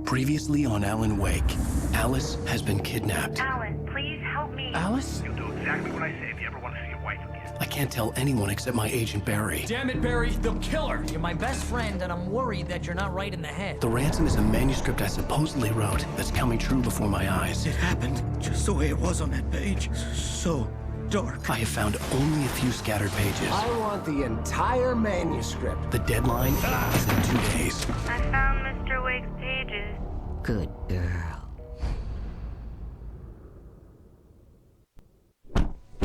Previously on Alan Wake, Alice has been kidnapped. Alan, please help me. Alice? You'll do exactly what I say if you ever want to see your wife again. I can't tell anyone except my agent Barry. Damn it, Barry, they'll kill her! You're my best friend, and I'm worried that you're not right in the head. The ransom is a manuscript I supposedly wrote that's coming true before my eyes. It happened just the way it was on that page. So dark. I have found only a few scattered pages. I want the entire manuscript. The deadline is in 2 days. I found Mr. Wake's pages. Good girl.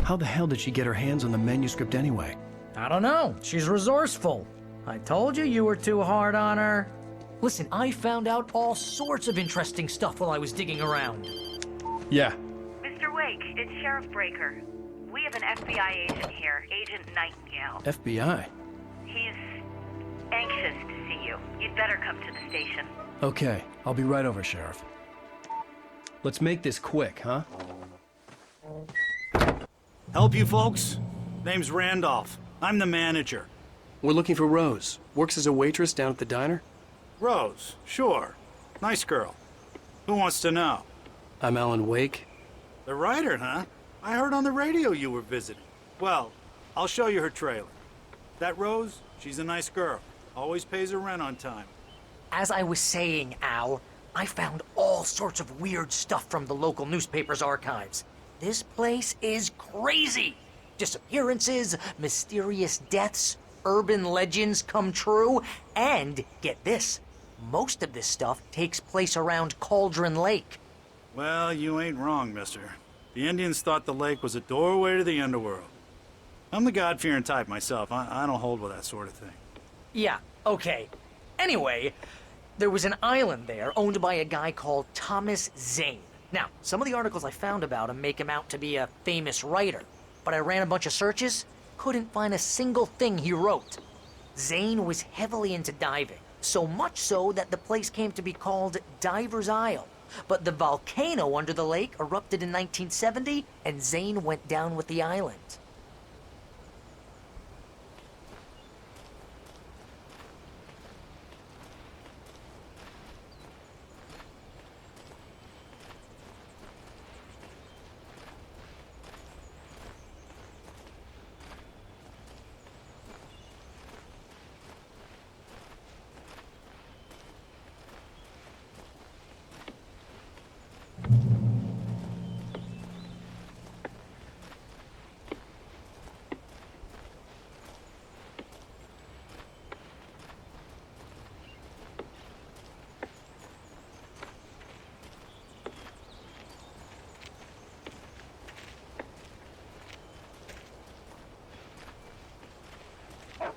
How the hell did she get her hands on the manuscript anyway? I don't know. She's resourceful. I told you you were too hard on her. Listen, I found out all sorts of interesting stuff while I was digging around. Yeah. Mr. Wake, it's Sheriff Breaker. We have an FBI agent here, Agent Nightingale. FBI? He's anxious to see you. You'd better come to the station. Okay, I'll be right over, Sheriff. Let's make this quick, huh? Help you folks? Name's Randolph. I'm the manager. We're looking for Rose. Works as a waitress down at the diner. Rose, sure. Nice girl. Who wants to know? I'm Alan Wake. The writer, huh? I heard on the radio you were visiting. Well, I'll show you her trailer. That Rose, she's a nice girl. Always pays her rent on time. As I was saying, Al, I found all sorts of weird stuff from the local newspaper's archives. This place is crazy. Disappearances, mysterious deaths, urban legends come true, and, get this, most of this stuff takes place around Cauldron Lake. Well, you ain't wrong, mister. The Indians thought the lake was a doorway to the underworld. I'm the God-fearing type myself. I don't hold with that sort of thing. Yeah, okay. Anyway, there was an island there owned by a guy called Thomas Zane. Now, some of the articles I found about him make him out to be a famous writer, but I ran a bunch of searches, couldn't find a single thing he wrote. Zane was heavily into diving, so much so that the place came to be called Diver's Isle. But the volcano under the lake erupted in 1970, and Zane went down with the island.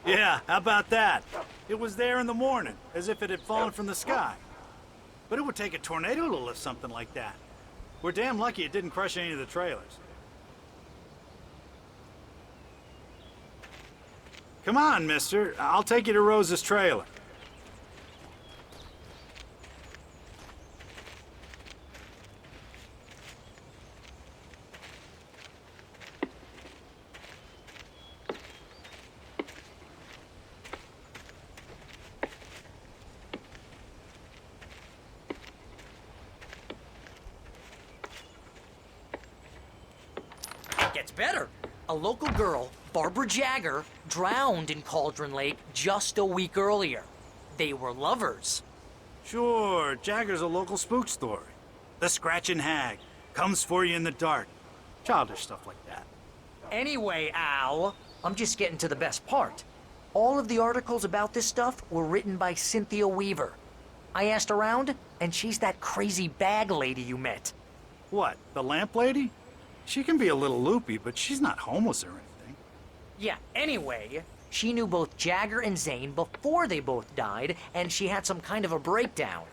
Yeah, how about that? It was there in the morning, as if it had fallen from the sky. But it would take a tornado to lift something like that. We're damn lucky it didn't crush any of the trailers. Come on, mister. I'll take you to Rose's trailer. Gets better. A local girl, Barbara Jagger, drowned in Cauldron Lake just a week earlier. They were lovers. Sure, Jagger's a local spook story. The Scratching Hag comes for you in the dark. Childish stuff like that. Anyway, Al, I'm just getting to the best part. All of the articles about this stuff were written by Cynthia Weaver. I asked around, and she's that crazy bag lady you met. What, the lamp lady? She can be a little loopy, but she's not homeless or anything. Yeah, anyway, she knew both Jagger and Zane before they both died, and she had some kind of a breakdown.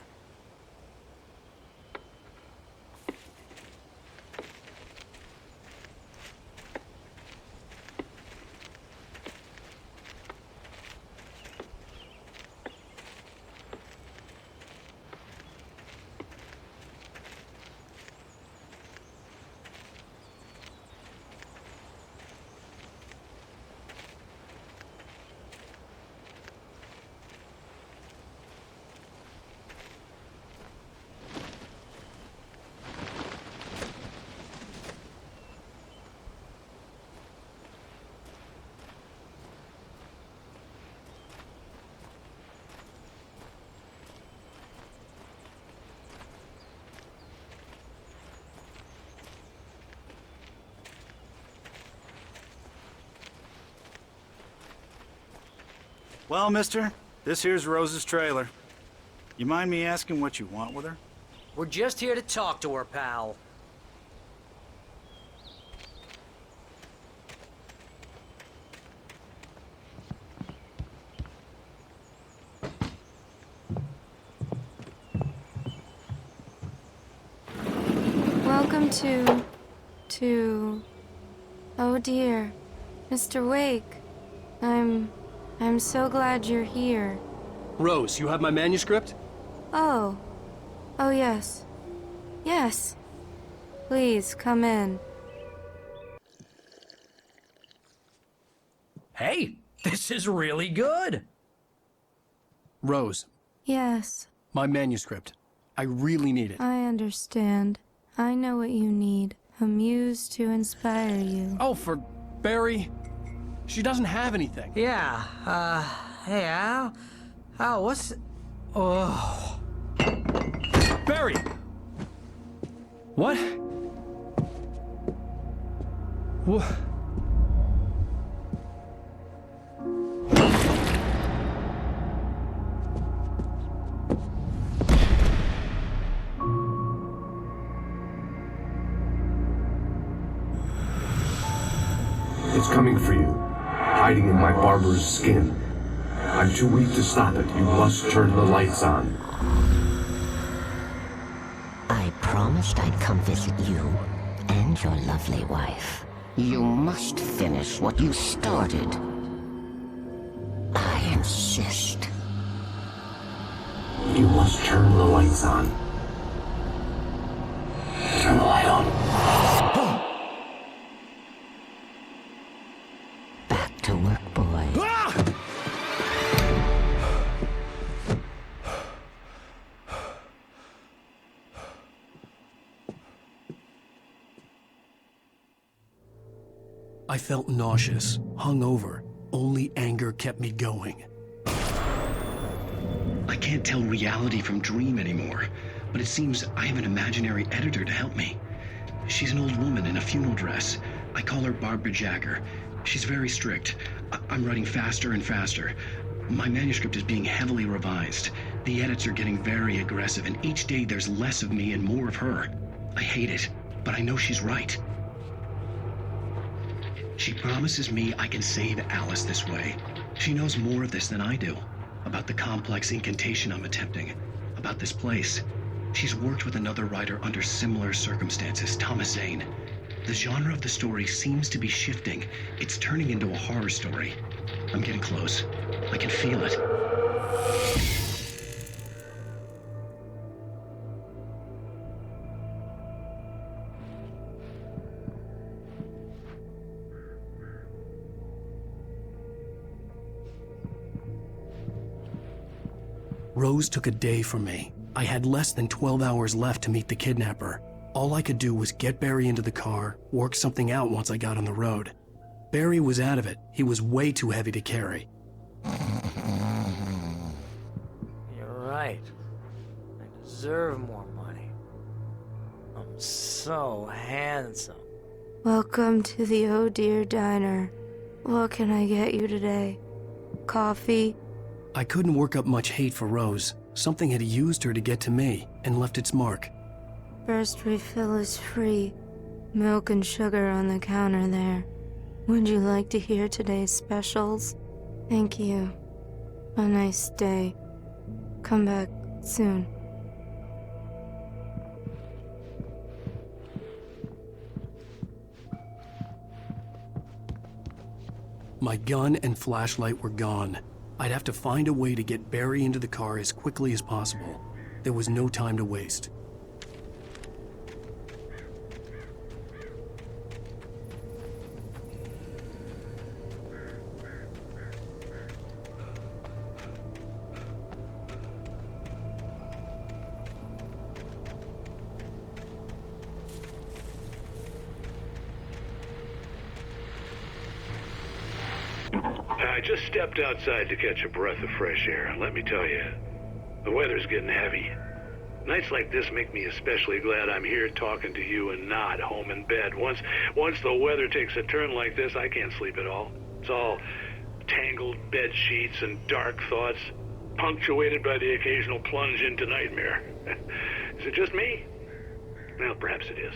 Well, mister, this here's Rose's trailer. You mind me asking what you want with her? We're just here to talk to her, pal. Welcome to... Oh dear, Mr. Wake. I'm so glad you're here. Rose, you have my manuscript? Oh. Oh yes. Yes. Please, come in. Hey, this is really good. Rose, Yes, my manuscript. I really need it. I understand. I know what you need. A muse to inspire you. Oh, for Barry? She doesn't have anything. Yeah, hey, Al, what's... Oh... Barry! What? What? It's coming for you, hiding in my barber's skin. I'm too weak to stop it. You must turn the lights on. I promised I'd come visit you and your lovely wife. You must finish what you started. I insist. You must turn the lights on. Turn the light on. Back to work, boy. I felt nauseous, hungover. Only anger kept me going. I can't tell reality from dream anymore, but it seems I have an imaginary editor to help me. She's an old woman in a funeral dress. I call her Barbara Jagger. She's very strict. I'm writing faster and faster. My manuscript is being heavily revised. The edits are getting very aggressive, and each day there's less of me and more of her. I hate it, but I know she's right. She promises me I can save Alice this way. She knows more of this than I do. About the complex incantation I'm attempting. About this place. She's worked with another writer under similar circumstances, Thomas Zane. The genre of the story seems to be shifting. It's turning into a horror story. I'm getting close. I can feel it. Rose took a day from me. I had less than 12 hours left to meet the kidnapper. All I could do was get Barry into the car, work something out once I got on the road. Barry was out of it. He was way too heavy to carry. You're right. I deserve more money. I'm so handsome. Welcome to the Oh Dear Diner. What can I get you today? Coffee? I couldn't work up much hate for Rose. Something had used her to get to me and left its mark. First refill is free. Milk and sugar on the counter there. Would you like to hear today's specials? Thank you. A nice day. Come back soon. My gun and flashlight were gone. I'd have to find a way to get Barry into the car as quickly as possible. There was no time to waste. I just stepped outside to catch a breath of fresh air. Let me tell you, the weather's getting heavy. Nights like this make me especially glad I'm here talking to you and not home in bed. Once the weather takes a turn like this, I can't sleep at all. It's all tangled bed sheets and dark thoughts, punctuated by the occasional plunge into nightmare. Is it just me? Well, perhaps it is.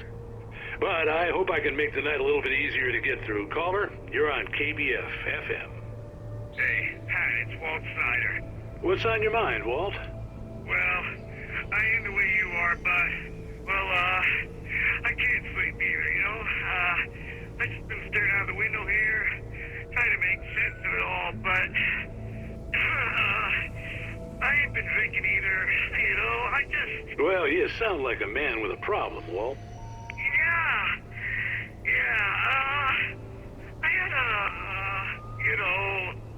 But I hope I can make the night a little bit easier to get through. Caller, you're on KBF FM. Hey, Pat, it's Walt Snyder. What's on your mind, Walt? Well, I ain't the way you are, but, well, I can't sleep either, you know? I just been staring out the window here, trying to make sense of it all, but, I ain't been drinking either, you know? I just... Well, you sound like a man with a problem, Walt. I had a,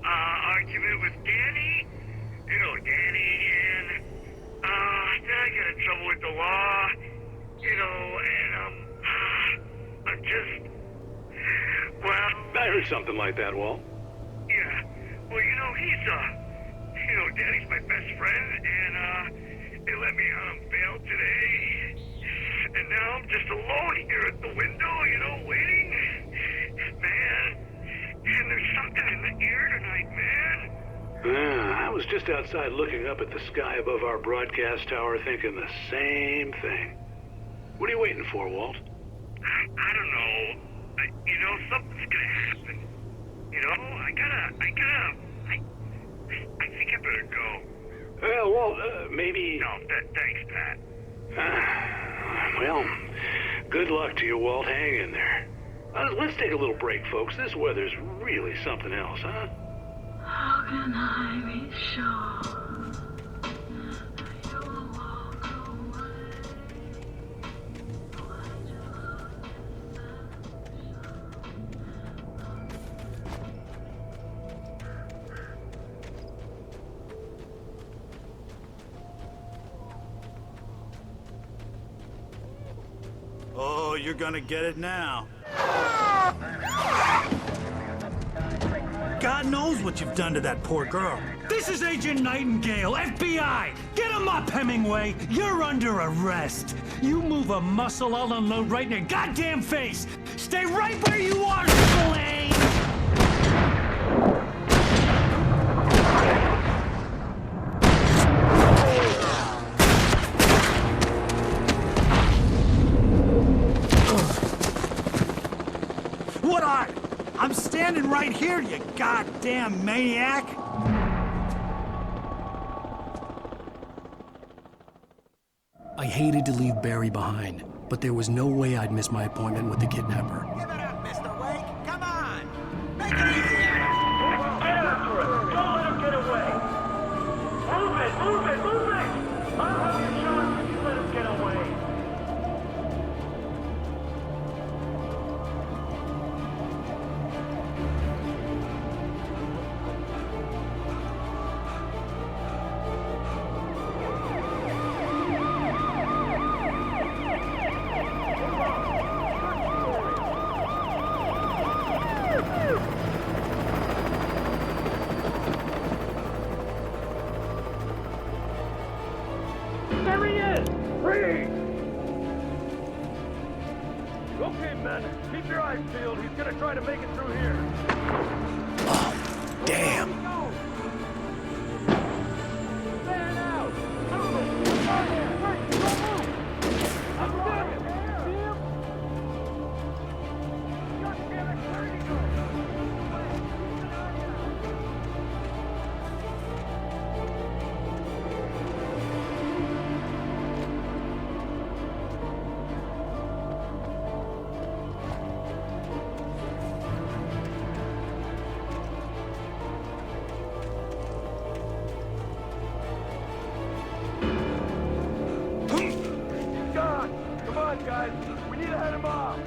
argument with Danny. You know Danny, and, then I got in trouble with the law, you know, and, I'm just, well... I heard something like that, Walt. Yeah, well, you know, Danny's my best friend, and, they let me out on bail today. And now I'm just alone here at the window, you know, waiting. Man, and there's something in the air tonight, man. I was just outside looking up at the sky above our broadcast tower thinking the same thing. What are you waiting for, Walt? I don't know. You know, something's gonna happen. You know, I think I better go. Well, Walt, maybe... No, thanks, Pat. Well, good luck to you, Walt. Hang in there. Let's take a little break, folks. This weather's really something else, huh? How can I be sure you'll walk away? Oh, you're gonna get it now. God knows what you've done to that poor girl. This is Agent Nightingale, FBI! Get him up, Hemingway! You're under arrest! You move a muscle, I'll unload right in your goddamn face! Stay right where you are, Slane! What are you? I'm standing right here, you goddamn maniac! I hated to leave Barry behind, but there was no way I'd miss my appointment with the kidnapper. Give it up, Mr. Wake. Come on. Make it easy on him. Get after him. Don't let him get away. Move it. I'll have you shot if you let him get away. There he is! Freeze! Okay, men, keep your eyes peeled. He's gonna try to make it through here. Oh, damn. Stand out! Move it! Quick, don't move! I'm got him! See him? God damn it, where did he go? Come on, guys. We need to head him off.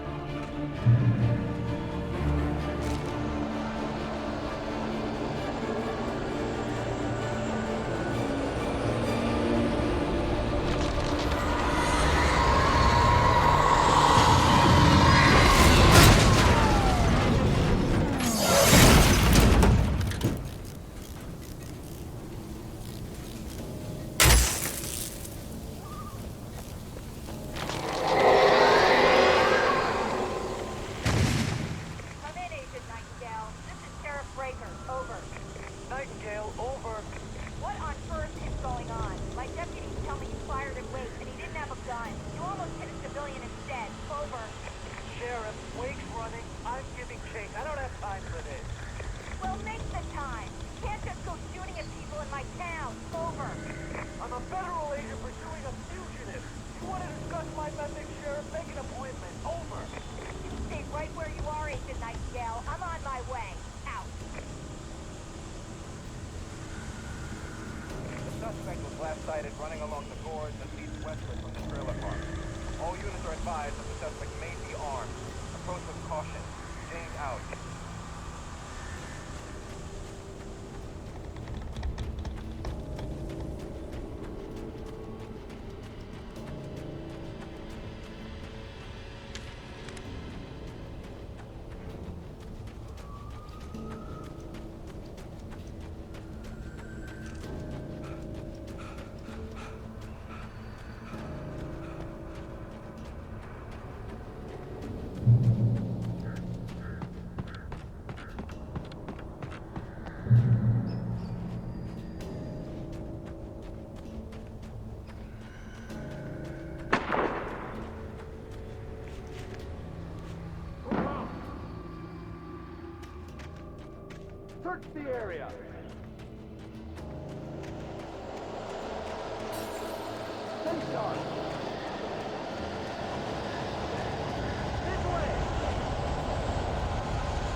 advised that the suspect may be armed. Approach with caution. James out. Search the area! Stay sharp! This way!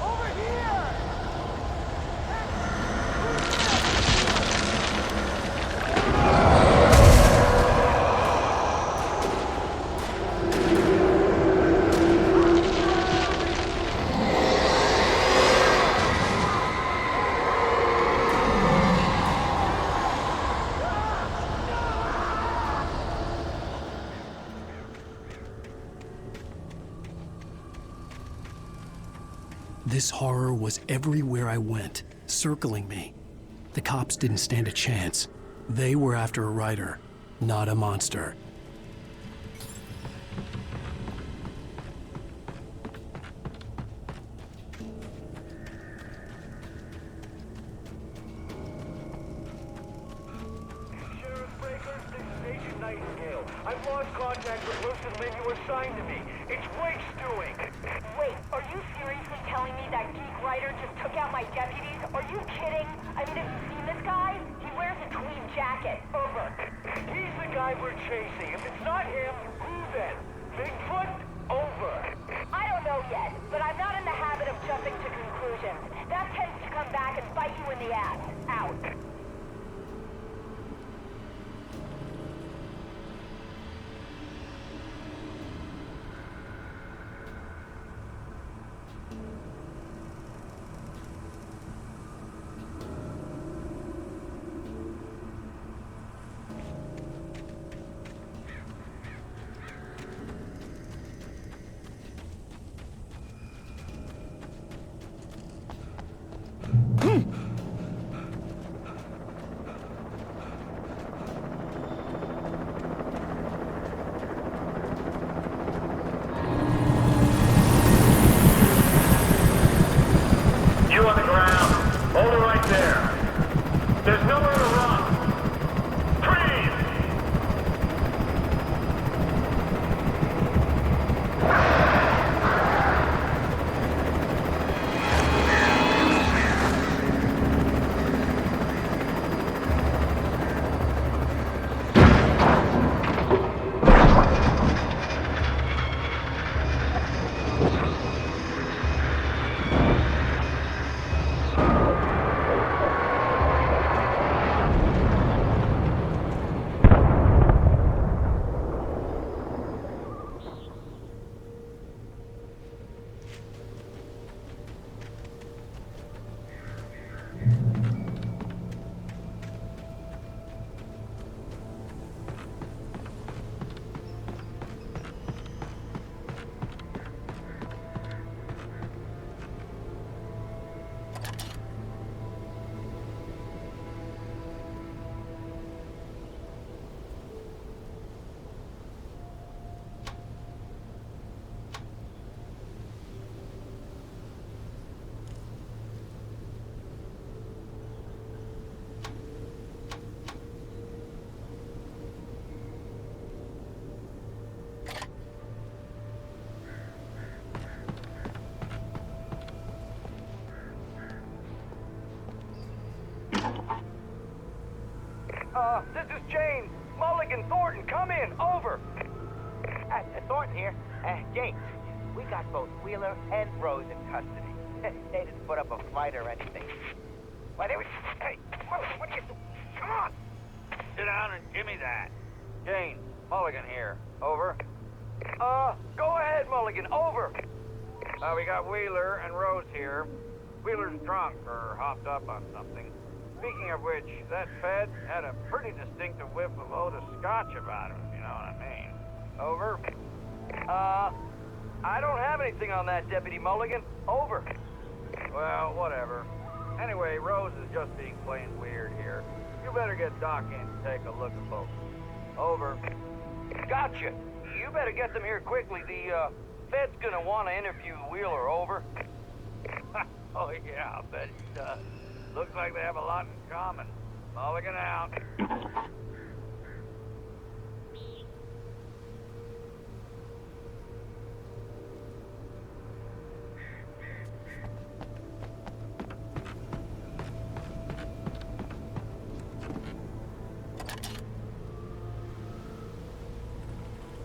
Over here! This horror was everywhere I went, circling me. The cops didn't stand a chance. They were after a writer, not a monster. Sheriff Breaker, this is Agent Nightingale. I've lost contact with Wilson Lynn you assigned to me. It's Wake's doing. Wait, are you seriously telling me that geek writer just took out my deputies? Are you kidding? I mean, have you seen this guy? He wears a tweed jacket. Over. He's the guy we're chasing. If it's not him, who then? Bigfoot? Over. I don't know yet, but I'm not in the habit of jumping to conclusions. That tends to come back and bite you in the ass. Out. You on the ground. Hold it right there. There's nowhere to run. Freeze! This is James. Mulligan, Thornton, come in. Over. Thornton here. James, we got both Wheeler and Rose in custody. They didn't put up a fight or anything. Why, they were... Hey, what are you doing? Come on! Sit down and give me that. James, Mulligan here. Over. Go ahead, Mulligan, over. We got Wheeler and Rose here. Wheeler's drunk or hopped up on something. Speaking of which, that Fed had a pretty distinctive whiff of Otis Scotch about him, if you know what I mean. Over. I don't have anything on that, Deputy Mulligan. Over. Well, whatever. Anyway, Rose is just being plain weird here. You better get Doc in to take a look at both. Over. Gotcha. You better get them here quickly. The, Fed's gonna want to interview Wheeler. Over. Oh, yeah, I'll bet he does. Looks like they have a lot in common. Mulligan out.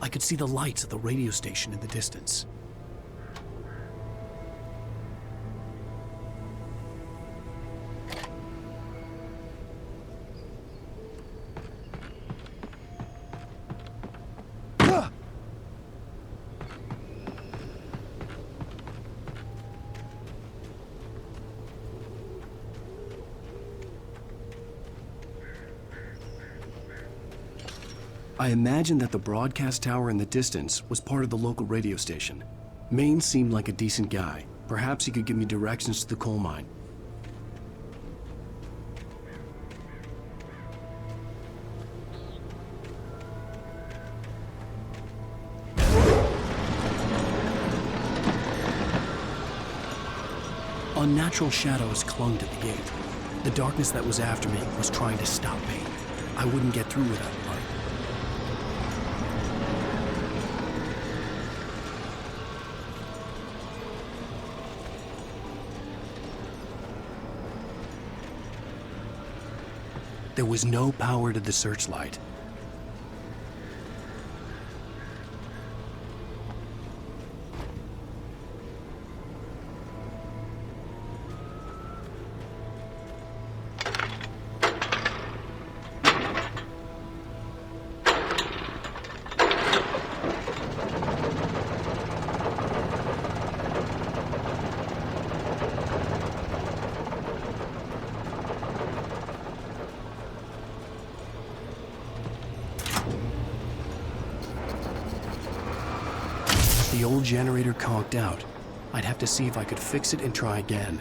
I could see the lights of the radio station in the distance. I imagined that the broadcast tower in the distance was part of the local radio station. Maine seemed like a decent guy. Perhaps he could give me directions to the coal mine. Unnatural shadows clung to the gate. The darkness that was after me was trying to stop me. I wouldn't get through without light. There was no power to the searchlight. The old generator conked out. I'd have to see if I could fix it and try again.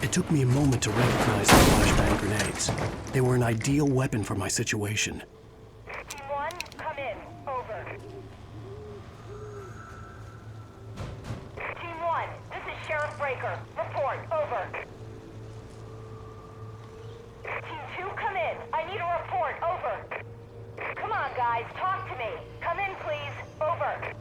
It took me a moment to recognize the flashbang grenades. They were an ideal weapon for my situation. Team 1, come in. Over. Team 1, this is Sheriff Breaker. Report. Over. Team 2, come in. I need a report. Over. Come on, guys. Talk to me. Come in, please. Over.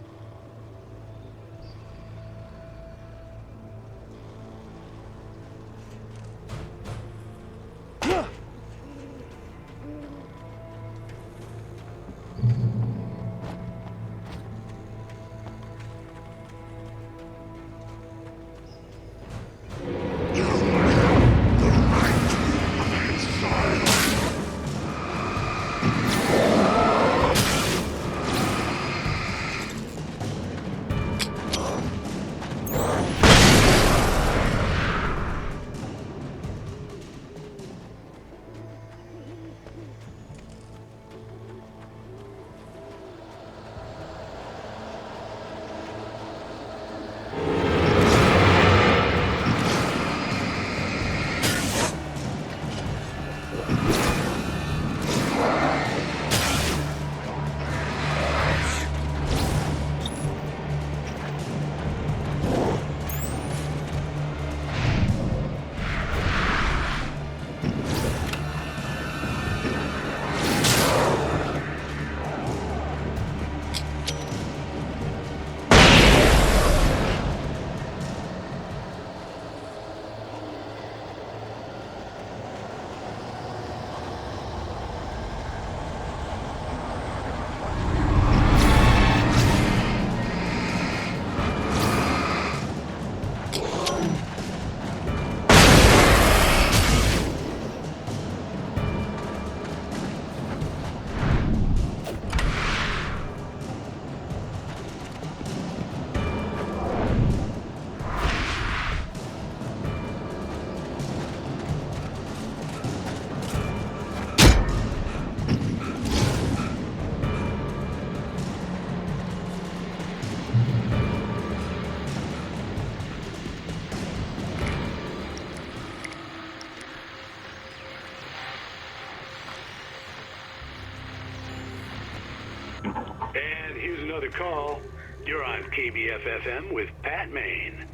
And here's another call. You're on KBF-FM with Pat Maine.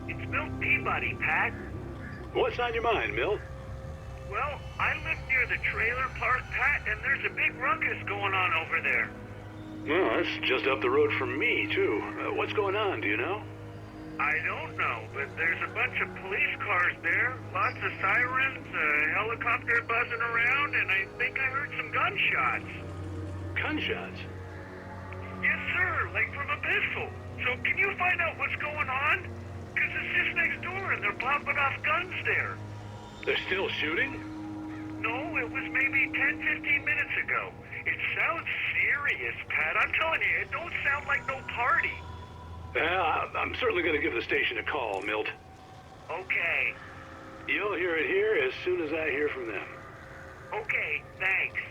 It's Milt Peabody, Pat. What's on your mind, Milt? Well, I live near the trailer park, Pat, and there's a big ruckus going on over there. Well, that's just up the road from me, too. What's going on, do you know? I don't know, but there's a bunch of police cars there, lots of sirens, a helicopter buzzing around, and I think I heard some gunshots. Gunshots? Yes, sir, like from a pistol. So can you find out what's going on? Because it's just next door, and they're popping off guns there. They're still shooting? No, it was maybe 10, 15 minutes ago. It sounds serious, Pat. I'm telling you, it don't sound like no party. I'm certainly going to give the station a call, Milt. Okay. You'll hear it here as soon as I hear from them. Okay, thanks.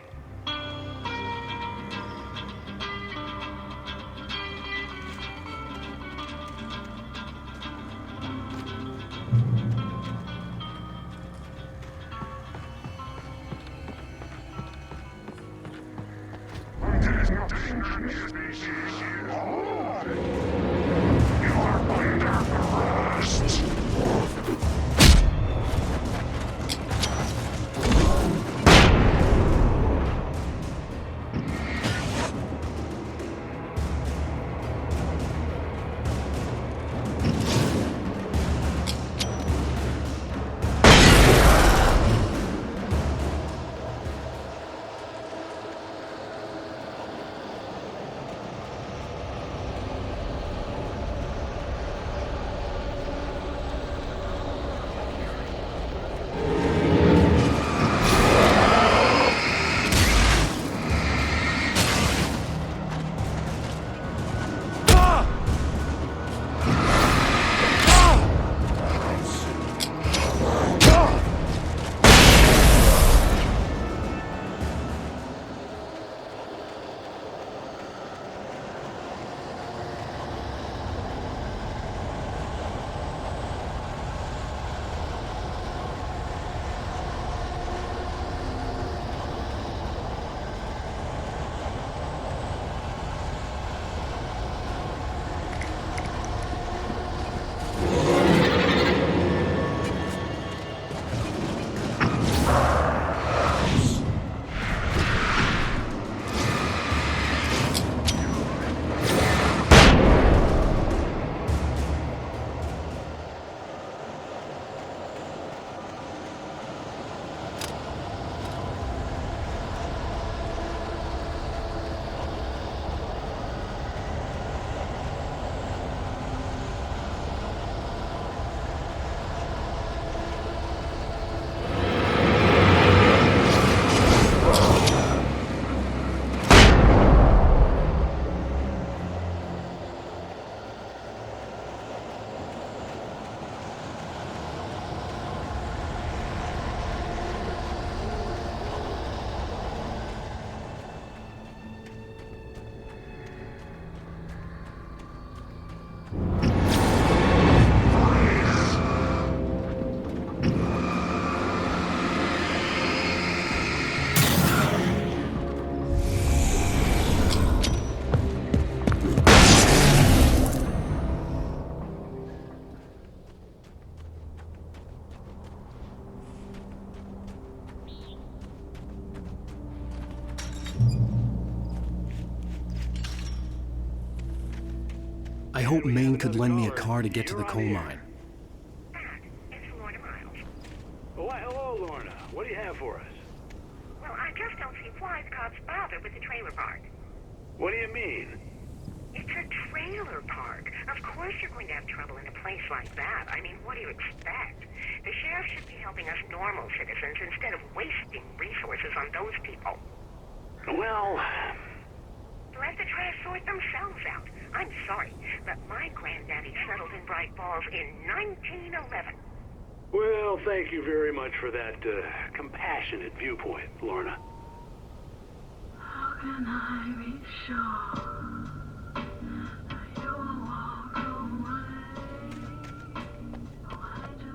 I hope Maine could lend me a car to get to the coal mine. Oh, why, hello, Lorna. What do you have for us? Well, I just don't see why the cops bother with the trailer park. What do you mean? It's a trailer park. Of course you're going to have trouble in a place like that. I mean, what do you expect? The sheriff should be helping us normal citizens instead of wasting resources on those people. Well... Let the trash sort themselves out. I'm sorry, but my granddaddy settled in Bright Falls in 1911. Well, thank you very much for that compassionate viewpoint, Lorna. How can I be sure you'll walk away? Why do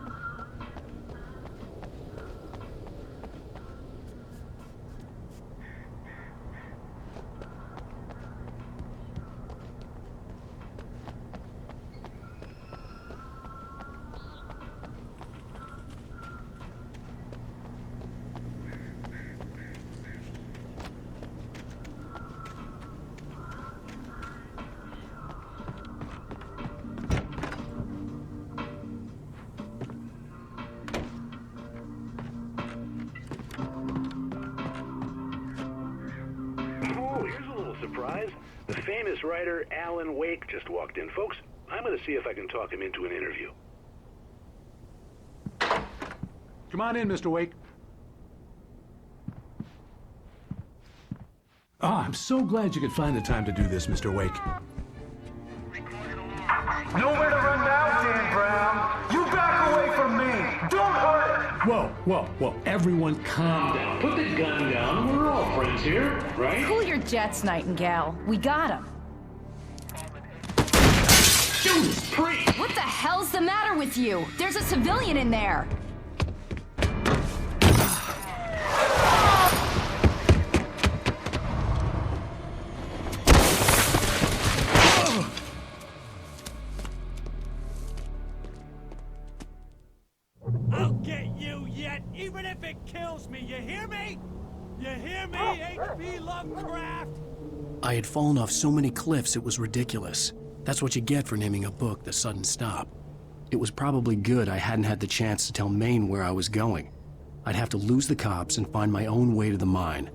surprise? The famous writer Alan Wake just walked in. Folks, I'm going to see if I can talk him into an interview. Come on in, Mr. Wake. Ah, I'm so glad you could find the time to do this, Mr. Wake. Nowhere to run now, Dan Brown. You back away from me. Don't hurt it. Whoa. Everyone calm down. Put the gun down. We're all friends here, right? Cool your jets, Nightingale. We got him. Judas Priest! What the hell's the matter with you? There's a civilian in there. I'll get you yet, even if it kills me. You hear me? You hear me, H.P. Lovecraft? I had fallen off so many cliffs it was ridiculous. That's what you get for naming a book The Sudden Stop. It was probably good I hadn't had the chance to tell Maine where I was going. I'd have to lose the cops and find my own way to the mine.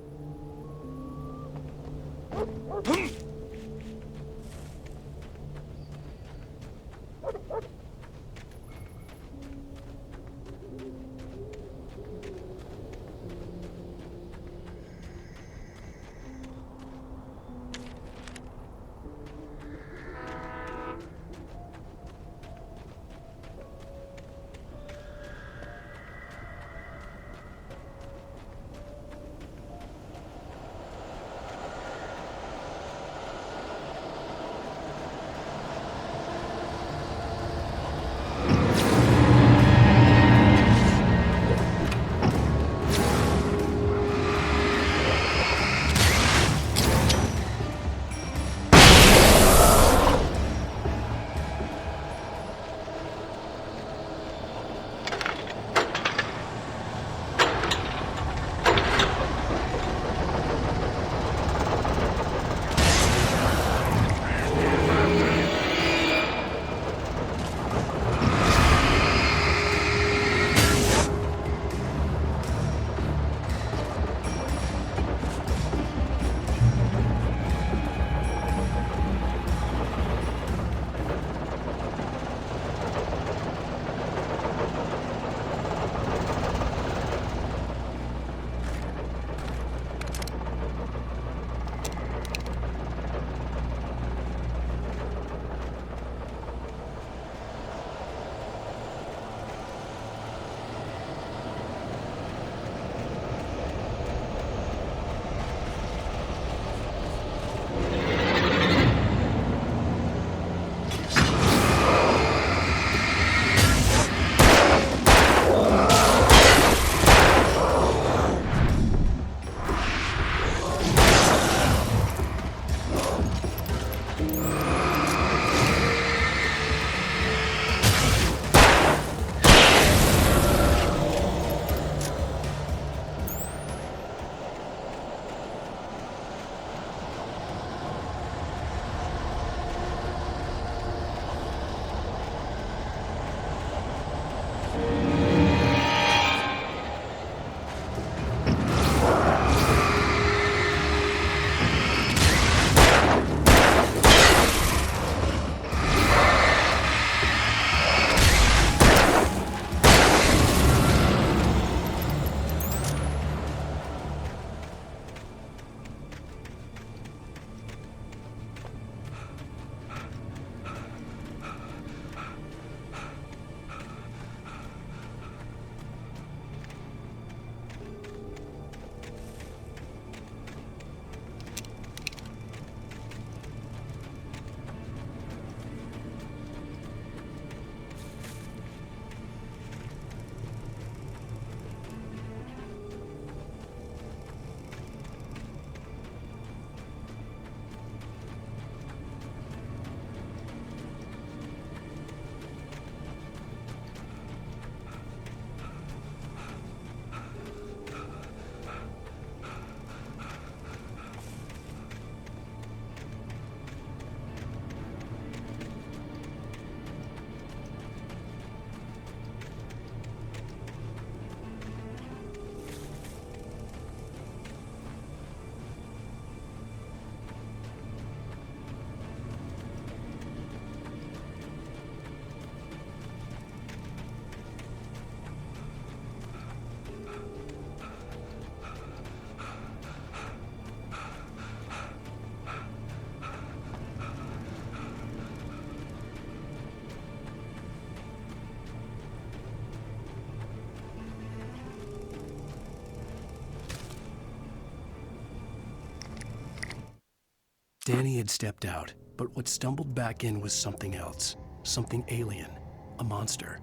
Danny had stepped out, but what stumbled back in was something else. Something alien. A monster.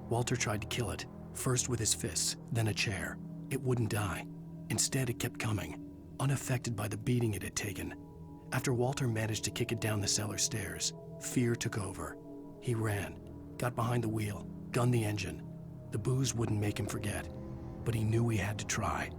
Walter tried to kill it, first with his fists, then a chair. It wouldn't die. Instead, it kept coming, unaffected by the beating it had taken. After Walter managed to kick it down the cellar stairs, fear took over. He ran, got behind the wheel, gunned the engine. The booze wouldn't make him forget, but he knew he had to try.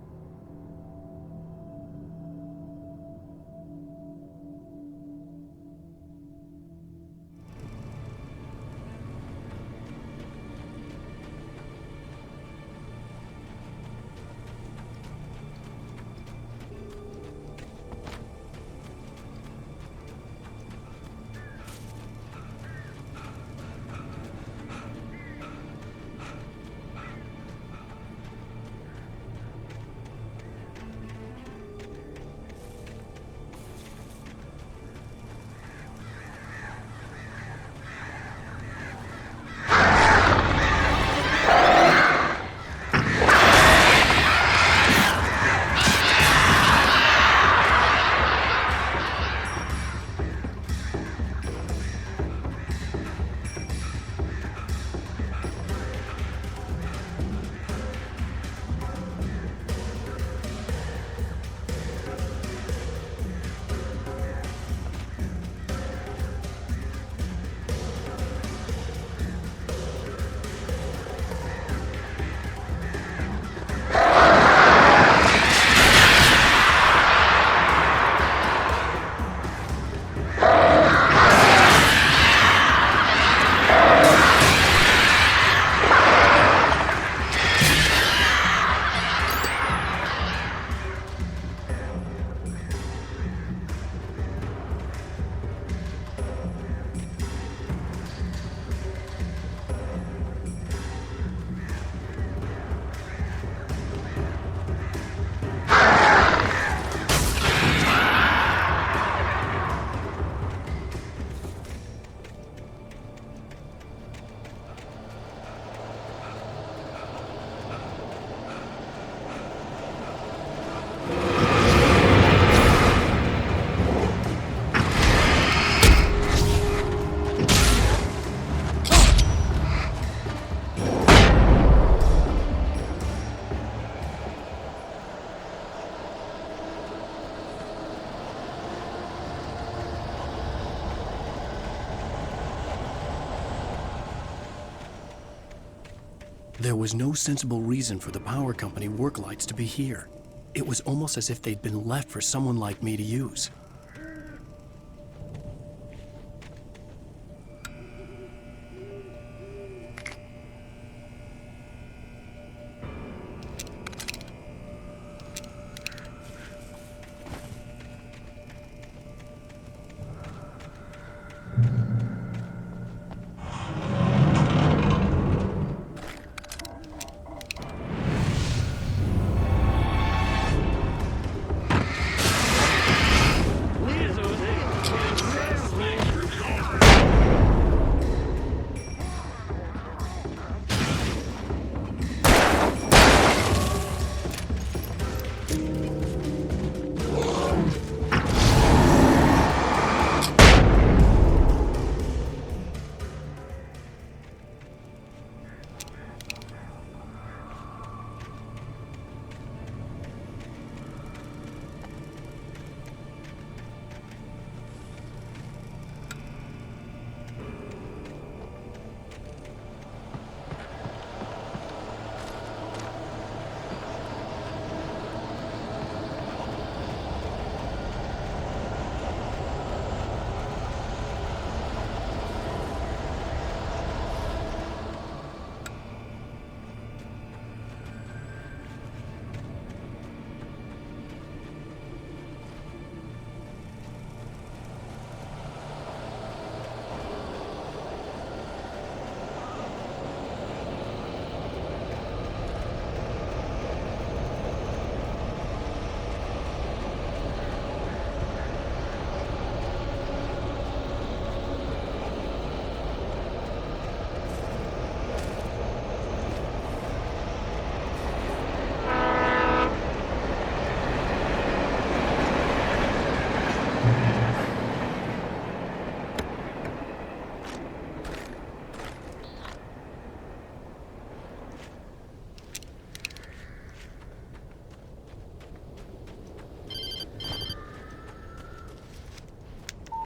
There was no sensible reason for the power company work lights to be here. It was almost as if they'd been left for someone like me to use.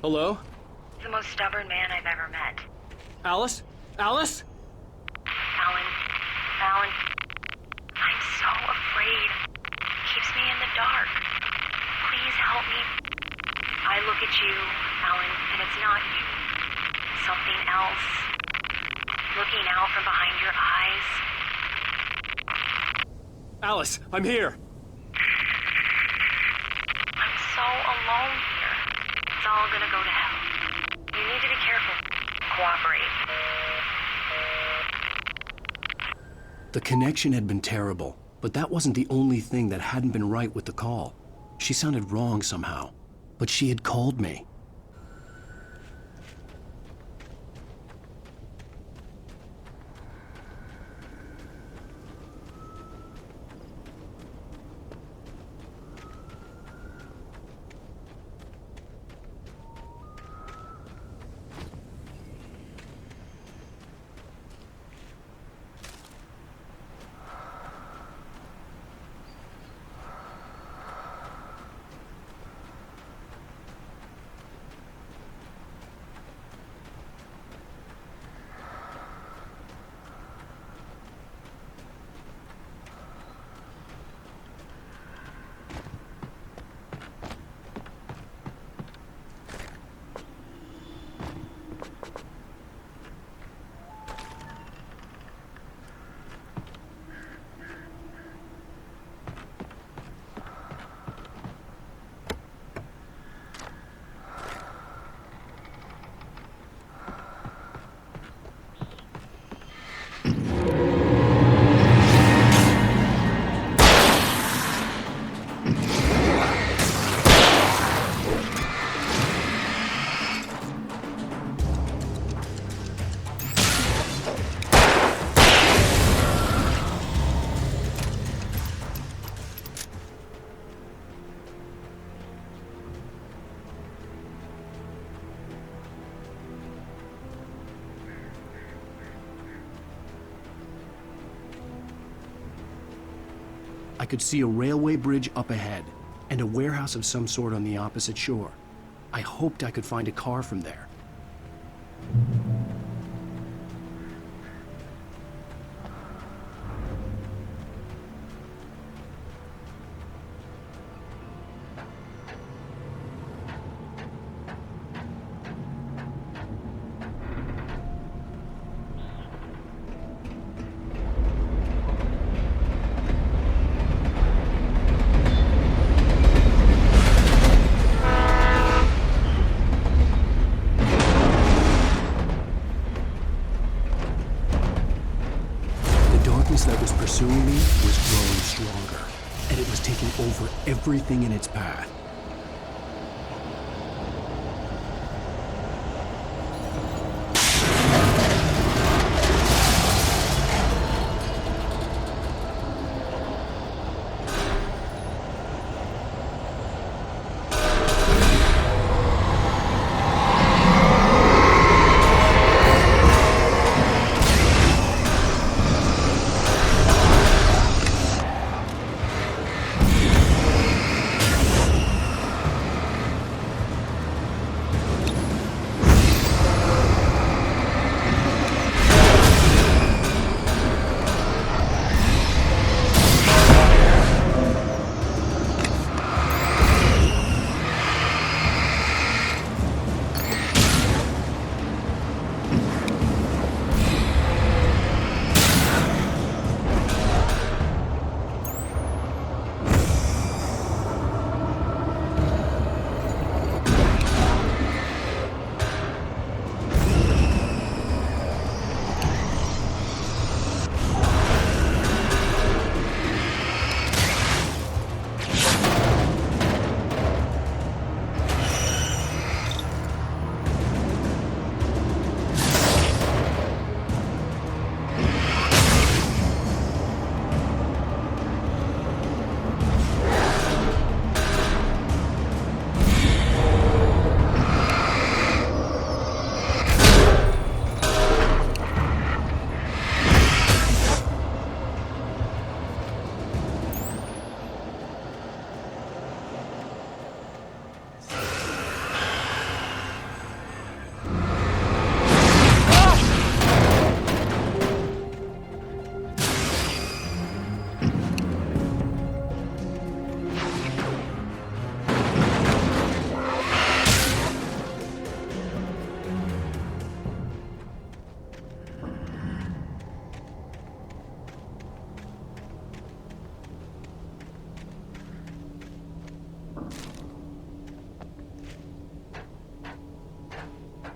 Hello? The most stubborn man I've ever met. Alice? Alice? Alan, I'm so afraid. Keeps me in the dark. Please help me. I look at you, Alan, and it's not you. Something else. Looking out from behind your eyes. Alice, I'm here. I'm so alone here. It's all gonna go to hell. You need to be careful. Cooperate. The connection had been terrible, but that wasn't the only thing that hadn't been right with the call. She sounded wrong somehow, but she had called me. I could see a railway bridge up ahead, and a warehouse of some sort on the opposite shore. I hoped I could find a car from there. That was pursuing me was growing stronger, and it was taking over everything in its path.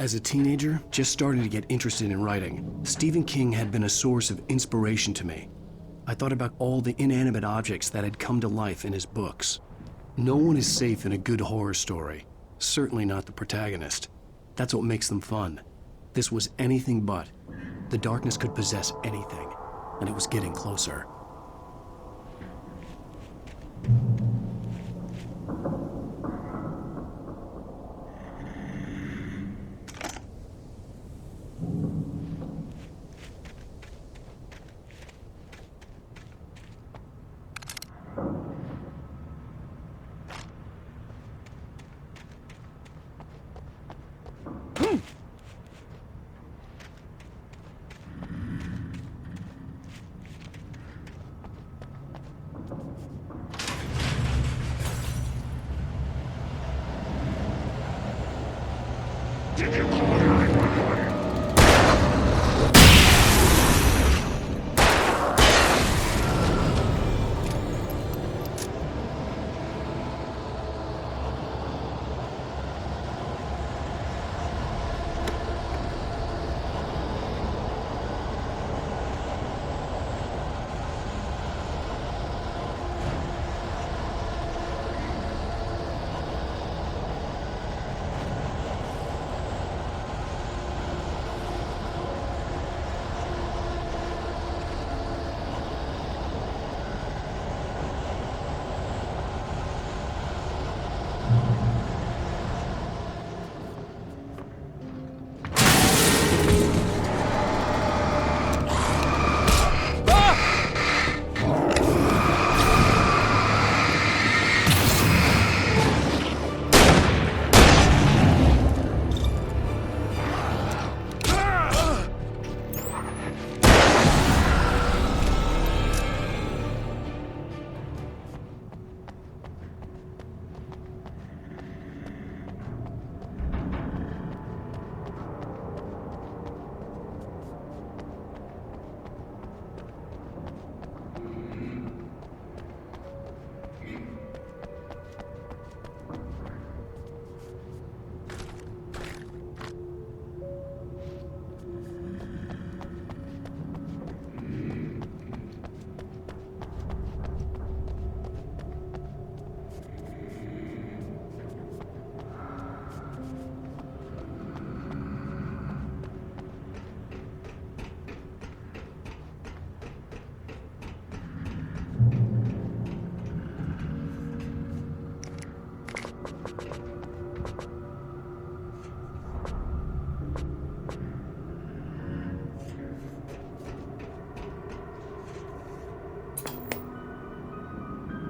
As a teenager, just starting to get interested in writing, Stephen King had been a source of inspiration to me. I thought about all the inanimate objects that had come to life in his books. No one is safe in a good horror story. Certainly not the protagonist. That's what makes them fun. This was anything but. The darkness could possess anything, and it was getting closer.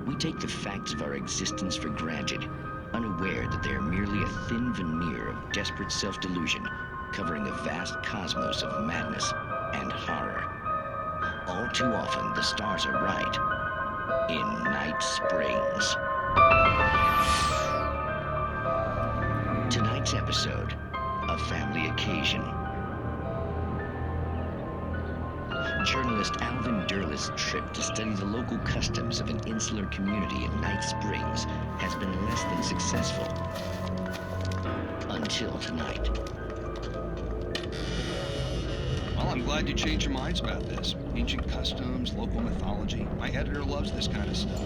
We take the facts of our existence for granted, unaware that they are merely a thin veneer of desperate self-delusion, covering a vast cosmos of madness and horror. All too often, the stars are right. In Night Springs. Tonight's episode, A Family Occasion. Journalist Alvin Derleth's trip to study the local customs of an insular community in Night Springs has been less than successful. Until tonight. Well, I'm glad you changed your minds about this. Ancient customs, local mythology. My editor loves this kind of stuff.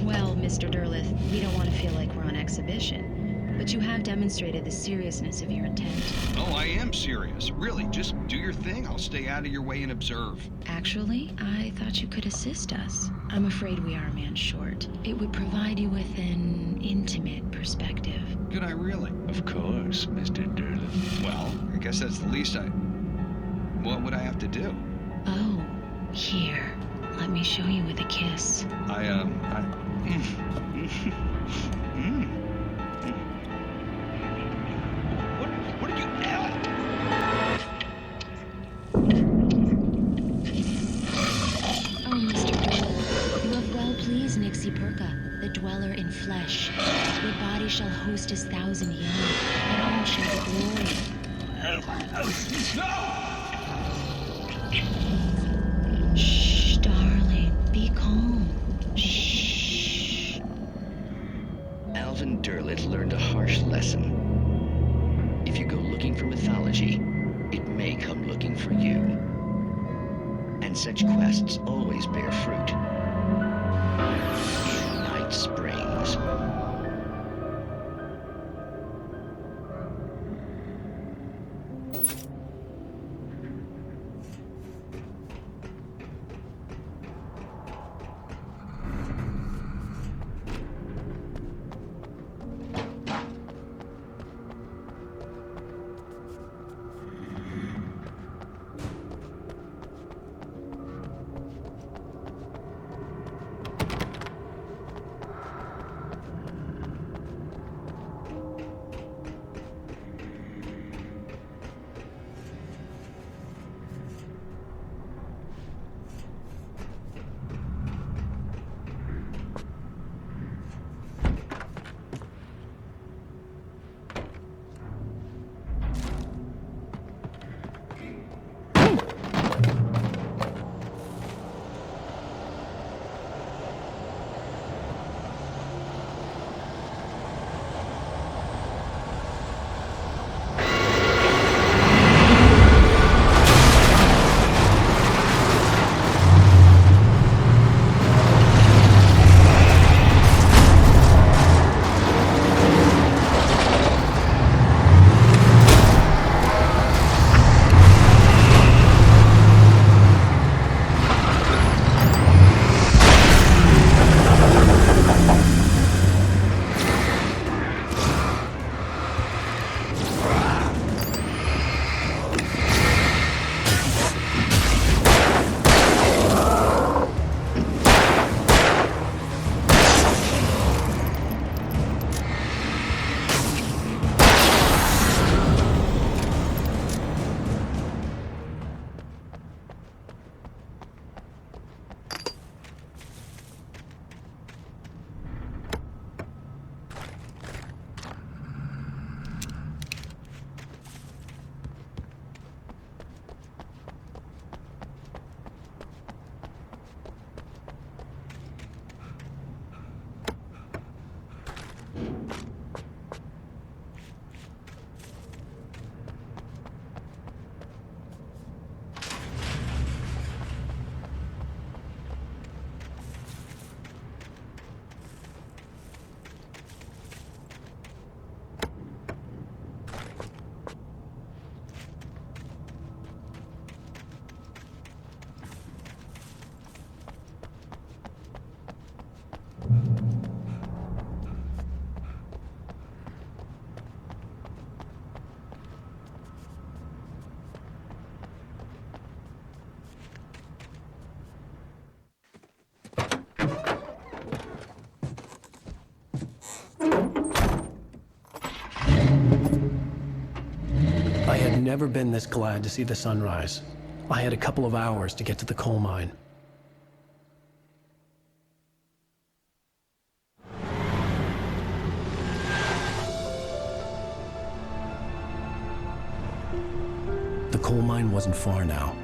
Well, Mr. Derleth, we don't want to feel like we're on exhibition. But you have demonstrated the seriousness of your intent. Oh, I am serious. Really, just do your thing. I'll stay out of your way and observe. Actually, I thought you could assist us. I'm afraid we are a man short. It would provide you with an intimate perspective. Could I really? Of course, Mr. Derleth. Well, I guess that's the least What would I have to do? Oh, here. Let me show you with a kiss. What did you... Oh, Mr. Derleth, you have well pleased Nixie Perka, the dweller in flesh. Your body shall host 1,000 young, and all shall be glory. Shh, darling, be calm. Shh. Alvin Derleth learned a harsh lesson. If if you go looking for mythology, it may come looking for you. And such quests always bear fruit. In Night Springs. I had never been this glad to see the sunrise. I had a couple of hours to get to the coal mine. The coal mine wasn't far now.